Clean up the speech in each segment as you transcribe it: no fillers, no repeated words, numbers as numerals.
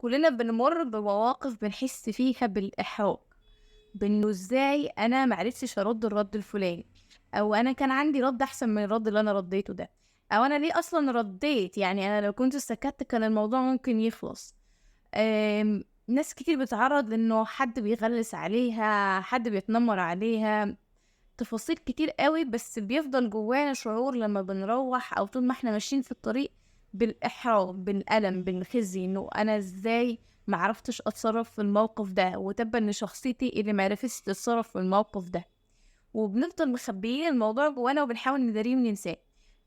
كلنا بنمر بمواقف بنحس فيها بالإحراج، بإنه إزاي أنا معرفتش أرد الرد الفلاني، أو أنا كان عندي رد أحسن من الرد اللي أنا رديته ده، أو أنا ليه أصلا رديت، يعني أنا لو كنت سكت كان الموضوع ممكن يخلص. ناس كتير بتتعرض لإنه حد بيغلس عليها، حد بيتنمر عليها، تفاصيل كتير قوي، بس بيفضل جوانا شعور لما بنروح أو طول ما احنا ماشيين في الطريق بالإحراج، بالألم، بالخزي، إنه أنا إزاي معرفتش أتصرف في الموقف ده، وتبا إن شخصيتي اللي معرفتش تتصرف في الموقف ده، وبنفضل مخبيين الموضوع جوانا وبنحاول نداريه وننساه.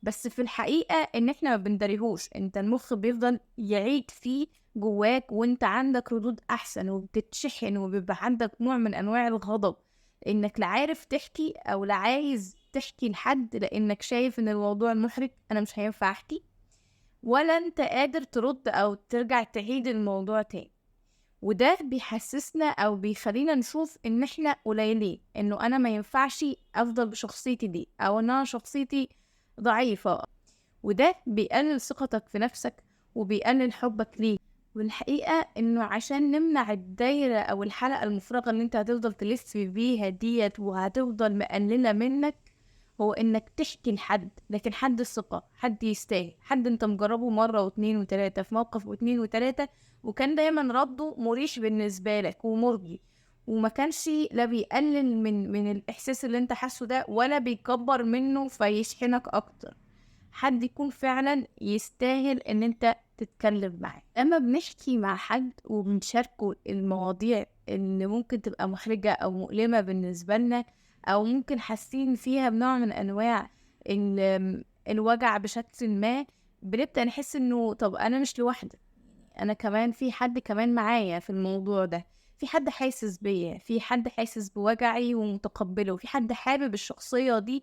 بس في الحقيقة إن احنا ما بنداريهوش، انت المخ بيفضل يعيد فيه جواك، وانت عندك ردود أحسن وبتتشحن وبيبقى عندك نوع من أنواع الغضب، إنك لا عارف تحكي أو لا عايز تحكي لحد، لأنك شايف إن الموضوع محرج، أنا مش هينفع أحكي، ولا انت قادر ترد أو ترجع تعيد الموضوع تاني. وده بيحسسنا او بيخلينا نشوف ان احنا قليلين، انه انا ما ينفعش افضل بشخصيتي دي، او ان انا شخصيتي ضعيفة. وده بيقلل ثقتك في نفسك وبيقلل حبك ليك. والحقيقة انه عشان نمنع الدايرة او الحلقة المفرغة اللي انت هتفضل تلف بيها ديت وهتفضل مقللة منك، هو انك تحكي لحد، لكن حد الثقة، حد يستاهل، حد انت مجربه مرة واتنين وتلاتة في موقف واتنين وتلاتة، وكان دايما رده مريح بالنسبة لك ومرضي، وما كانش لا بيقلل من الاحساس اللي انت حاسه ده، ولا بيكبر منه فيشحنك اكتر. حد يكون فعلا يستاهل ان انت تتكلم معاه. اما بنحكي مع حد وبنشاركه المواضيع اللي ممكن تبقى محرجة او مؤلمة بالنسبة لنا، او ممكن حاسين فيها بنوع من انواع الوجع بشكل ما، بنبدأ نحس انه طب انا مش لوحدي، انا كمان في حد كمان معايا في الموضوع ده، في حد حاسس بيا، في حد حاسس بوجعي ومتقبله، في حد حابب الشخصية دي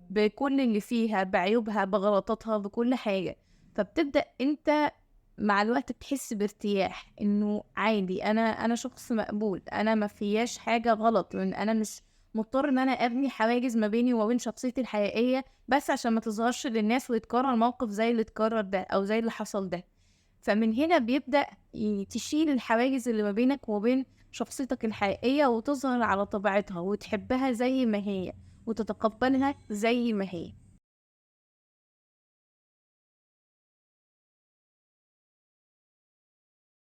بكل اللي فيها، بعيوبها، بغلطاتها، بكل حاجة. فبتبدأ انت مع الوقت بتحس بارتياح، انه عادي، انا شخص مقبول، انا ما فياش حاجة غلط، وان انا مش مضطر ان انا ابني حواجز ما بيني وما بين شخصيتي الحقيقية بس عشان ما تظهرش للناس ويتكرر موقف زي اللي اتكرر ده او زي اللي حصل ده. فمن هنا بيبدأ تشيل الحواجز اللي ما بينك وبين شخصيتك الحقيقية، وتظهر على طبيعتها، وتحبها زي ما هي، وتتقبلها زي ما هي.